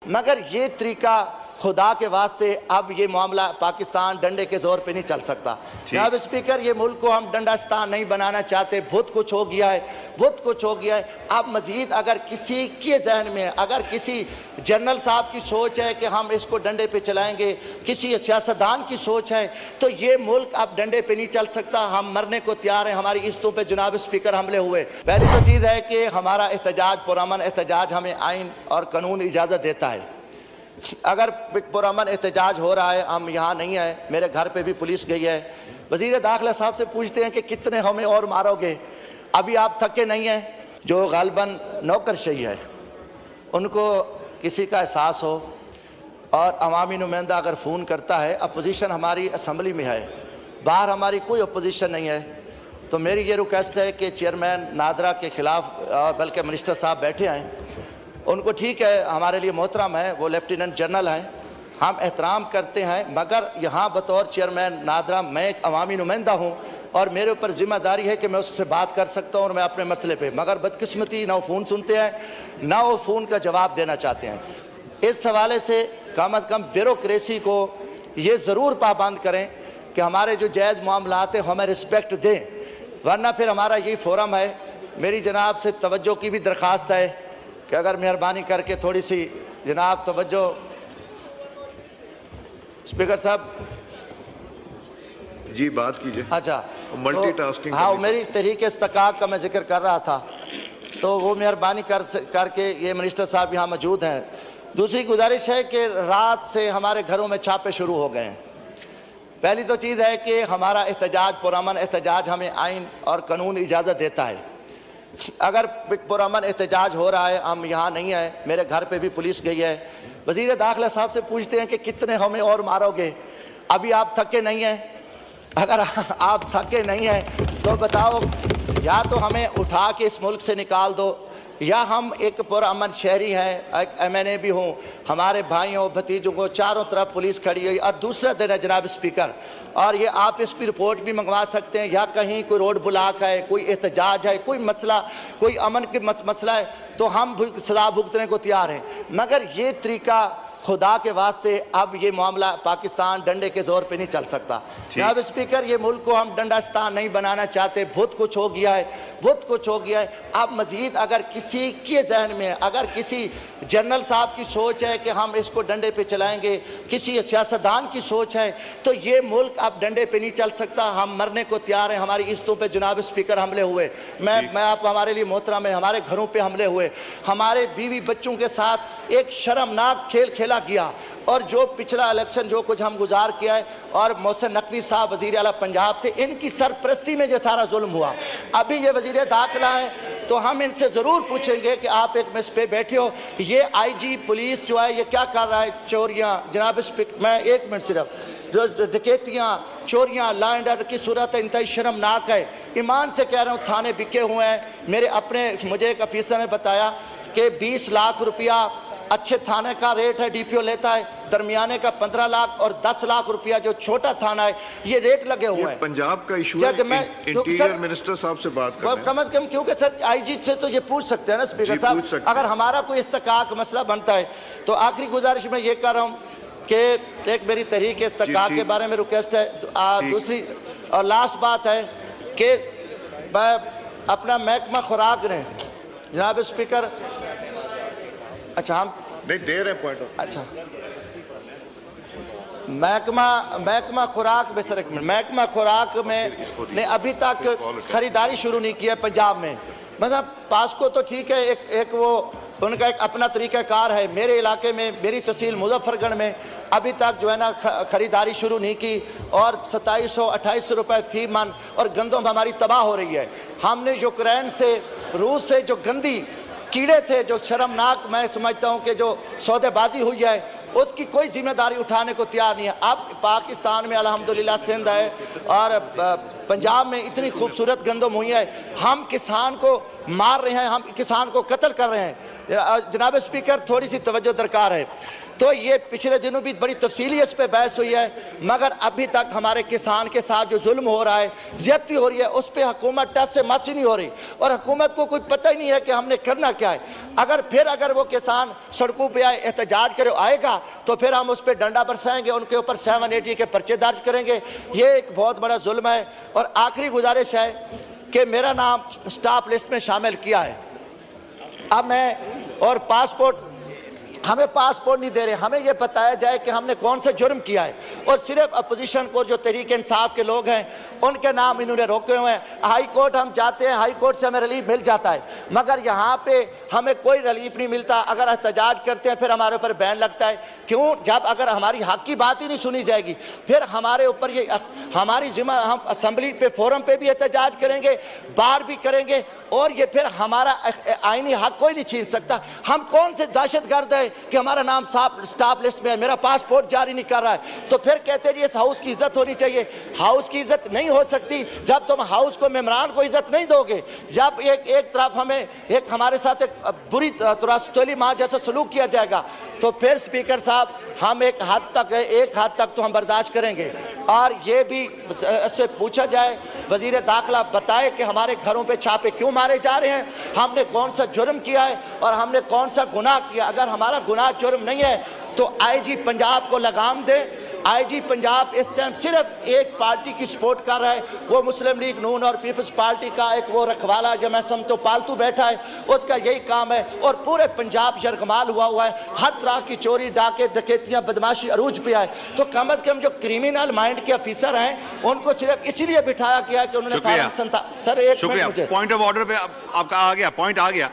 मगर ये तरीका खुदा के वास्ते अब ये मामला पाकिस्तान डंडे के जोर पे नहीं चल सकता। जनाब स्पीकर, ये मुल्क को हम डंडास्तान नहीं बनाना चाहते। बहुत कुछ हो गया है, बहुत कुछ हो गया है। अब मजीद अगर किसी के जहन में, अगर किसी जनरल साहब की सोच है कि हम इसको डंडे पे चलाएंगे, किसी सियासतदान की सोच है, तो ये मुल्क अब डंडे पे नहीं चल सकता। हम मरने को तैयार हैं। हमारी किस्तों पे जनाब स्पीकर हमले हुए। पहली तो चीज़ है कि हमारा एहतजाज, पुरअमन एहतजाज हमें आइन और कानून इजाज़त देता है। अगर पुरअमन एहतजाज हो रहा है, हम यहाँ नहीं आए, मेरे घर पे भी पुलिस गई है। वज़ीर दाखिला साहब से पूछते हैं कि कितने हमें और मारोगे, अभी आप थके नहीं हैं। जो गालिबन नौकरशाही है, उनको किसी का एहसास हो और अवामी नुमाइंदा अगर फ़ोन करता है, अपोजिशन हमारी असम्बली में है, बाहर हमारी कोई अपोजिशन नहीं है, तो मेरी ये रिक्वेस्ट है कि चेयरमैन नादरा के ख़िलाफ़, बल्कि मिनिस्टर साहब बैठे हैं, उनको ठीक है, हमारे लिए मोहतरम है, वो लेफ्टिनेंट जनरल हैं, हम एहतराम करते हैं, मगर यहाँ बतौर चेयरमैन नादरा मैं एक अवामी नुमाइंदा हूँ और मेरे ऊपर ज़िम्मेदारी है कि मैं उससे बात कर सकता हूँ और मैं अपने मसले पे, मगर बदकिस्मती ना वो फ़ोन सुनते हैं, ना वो फ़ोन का जवाब देना चाहते हैं। इस हवाले से कम अज़ कम ब्यूरोक्रेसी को ये ज़रूर पाबंद करें कि हमारे जो जायज़ मामलात हैं हमें रिस्पेक्ट दें, वरना फिर हमारा यही फोरम है। मेरी जनाब से तवज्जो की भी दरख्वास्त है कि अगर मेहरबानी करके थोड़ी सी जनाब तवज्जो। स्पीकर साहब जी बात कीजिए। अच्छा, मल्टीटास्किंग। हाँ, मेरी तहरीक इस्तिकाक का मैं जिक्र कर रहा था, तो वो मेहरबानी करके ये मिनिस्टर साहब यहाँ मौजूद हैं। दूसरी गुजारिश है कि रात से हमारे घरों में छापे शुरू हो गए हैं। पहली तो चीज़ है कि हमारा एहतजाज, पुरअमन एहतजाज हमें आइन और कानून इजाज़त देता है। अगर पुरअमन एहतजाज हो रहा है, हम यहाँ नहीं आए, मेरे घर पे भी पुलिस गई है। वज़ीर दाखिला साहब से पूछते हैं कि कितने हमें और मारोगे, अभी आप थके नहीं हैं। अगर आप थके नहीं हैं तो बताओ, या तो हमें उठा के इस मुल्क से निकाल दो, या हम एक पुरअमन शहरी हैं, एक MNA भी हूँ, हमारे भाइयों भतीजों को चारों तरफ पुलिस खड़ी हुई। और दूसरा दिन है जनाब स्पीकर, और ये आप इसकी रिपोर्ट भी मंगवा सकते हैं, या कहीं कोई रोड ब्लॉक है, कोई एहतजाज है, कोई मसला, कोई अमन के मसला है, तो हम सजा भुगतने को तैयार हैं। मगर ये तरीका खुदा के वास्ते अब ये मामला पाकिस्तान डंडे के जोर पे नहीं चल सकता। जनाब स्पीकर, ये मुल्क को हम डंडास्तान नहीं बनाना चाहते। बहुत कुछ हो गया है, बहुत कुछ हो गया है। अब मजीद अगर किसी के जहन में, अगर किसी जनरल साहब की सोच है कि हम इसको डंडे पे चलाएंगे, किसी सियासतदान की सोच है, तो ये मुल्क अब डंडे पे नहीं चल सकता। हम मरने को तैयार हैं। हमारी किस्तों पे जनाब स्पीकर हमले हुए, मैं आप हमारे लिए मोहतरम है, हमारे घरों पे हमले हुए, हमारे बीवी बच्चों के साथ एक शर्मनाक खेल खेला गया। और जो पिछला इलेक्शन जो कुछ हम गुजार किया है, और मोहसिन नकवी साहब वज़ीर आला पंजाब थे, इनकी सरपरस्ती में जो सारा जुल्म हुआ। अभी ये वज़ीर दाखिला है, तो हम इनसे ज़रूर पूछेंगे कि आप एक मिस पे बैठे हो, ये IG पुलिस जो है ये क्या कर रहा है? चोरियाँ, जनाब स्पीकर मैं एक मिनट सिर्फ, जो डकैतियाँ, चोरियाँ, लॉ एंड ऑर्डर की सूरत है, इंतहाई शर्मनाक है। ईमान से कह रहा हूँ, थाने बिके हुए हैं। मेरे अपने, मुझे एक अफीसर ने बताया कि 20 लाख रुपया अच्छे थाने का रेट है, DPO लेता है, दरमियाने का 15 लाख और 10 लाख रुपया जो छोटा थाना है, ये रेट लगे हुए हैं। पंजाब का इशू है, इंटीरियर मिनिस्टर साहब से बात करें कम से कम, क्योंकि सर IG से तो ये पूछ सकते हैं ना स्पीकर साहब, अगर हमारा कोई इस्तिकाक मसला बनता है। तो आखिरी गुजारिश मैं ये कर रहा हूँ कि एक मेरी तहरीक इस्तिकाक के बारे में रिक्वेस्ट है। दूसरी और लास्ट बात है कि अपना महकमा खुराक ने, जनाब स्पीकर, अच्छा हम नहीं दे रहे पॉइंट। अच्छा, महकमा खुराक में, सर एक मिनट, महकमा खुराक में ने अभी तक खरीदारी शुरू नहीं की है पंजाब में। मतलब पास्को तो ठीक है, एक वो उनका एक अपना तरीक़ाकार है। मेरे इलाके में, मेरी तहसील मुजफ्फरगढ़ में अभी तक जो है ना ख़रीदारी शुरू नहीं की, और 2700-2800 रुपये फ़ी मन, और गंदम हमारी तबाह हो रही है। हमने यूक्रेन से, रूस से जो गंदी कीड़े थे, जो शर्मनाक मैं समझता हूँ कि जो सौदेबाजी हुई है, उसकी कोई जिम्मेदारी उठाने को तैयार नहीं है। अब पाकिस्तान में अल्हम्दुलिल्लाह सिंध है और पंजाब में इतनी खूबसूरत गंदम हुई है, हम किसान को मार रहे हैं, हम किसान को कत्ल कर रहे हैं। जनाब स्पीकर, थोड़ी सी तवज्जो दरकार है। तो ये पिछले दिनों भी बड़ी तफसीली इस पे बहस हुई है, मगर अभी तक हमारे किसान के साथ जो जुल्म हो रहा है, ज्यादती हो रही है, उस पर हुकूमत टस से मस ही नहीं हो रही और हुकूमत को कुछ पता ही नहीं है कि हमने करना क्या है। अगर वो किसान सड़कों पे आए, एहतजाज करे आएगा, तो फिर हम उस पर डंडा बरसाएंगे, उनके ऊपर 780 के पर्चे दर्ज करेंगे। ये एक बहुत बड़ा जुल्म है। और आखिरी गुजारिश है कि मेरा नाम स्टाफ लिस्ट में शामिल किया है। अब मैं और पासपोर्ट, हमें पासपोर्ट नहीं दे रहे, हमें यह बताया जाए कि हमने कौन सा जुर्म किया है। और सिर्फ अपोजिशन को जो तहरीक इंसाफ के लोग हैं उनके नाम इन्होंने रोके हुए हैं। हाई कोर्ट हम जाते हैं, हाई कोर्ट से हमें रिलीफ मिल जाता है, मगर यहाँ पे हमें कोई रिलीफ नहीं मिलता। अगर एहतजाज करते हैं फिर हमारे ऊपर बैन लगता है। क्यों? जब अगर हमारी हक की बात ही नहीं सुनी जाएगी, फिर हमारे ऊपर ये हमारी जिम्मा, हम असम्बली पे फोरम पे भी एहतजाज करेंगे, बाहर भी करेंगे, और ये फिर हमारा आईनी हक कोई नहीं छीन सकता। हम कौन से दहशतगर्द हैं कि हमारा नाम स्टाफ लिस्ट में है, मेरा पासपोर्ट जारी नहीं कर रहा है, तो फिर कहते हैं इस हाउस की इज्जत होनी चाहिए। हाउस की इज्जत नहीं हो सकती जब तुम हाउस को, मेम्बरान को इज्जत नहीं दोगे। जब एक तरफ हमारे साथ एक बुरी तुरास्तली माँ जैसा सलूक किया जाएगा, तो फिर स्पीकर साहब हम एक हद तक तो हम बर्दाश्त करेंगे। और ये भी इससे पूछा जाए, वजीर दाखिला बताए कि हमारे घरों पे छापे क्यों मारे जा रहे हैं, हमने कौन सा जुर्म किया है और हमने कौन सा गुनाह किया। अगर हमारा गुनाह जुर्म नहीं है तो आईजी पंजाब को लगाम दे। आईजी पंजाब इस टाइम सिर्फ एक पार्टी की सपोर्ट कर रहा है, वो मुस्लिम लीग नून और पीपल्स पार्टी का एक वो रखवाला जो मैं समझो पालतू बैठा है, उसका यही काम है। और पूरे पंजाब यरगमाल हुआ है, हर तरह की चोरी, डाके, डकैतियां, बदमाशी अरूज पे आए। तो कम अज कम जो क्रिमिनल माइंड के अफिसर हैं उनको सिर्फ इसीलिए बिठाया गया कि उन्होंने सर, एक पॉइंट ऑफ ऑर्डर पे आपका आ गया, पॉइंट आ गया।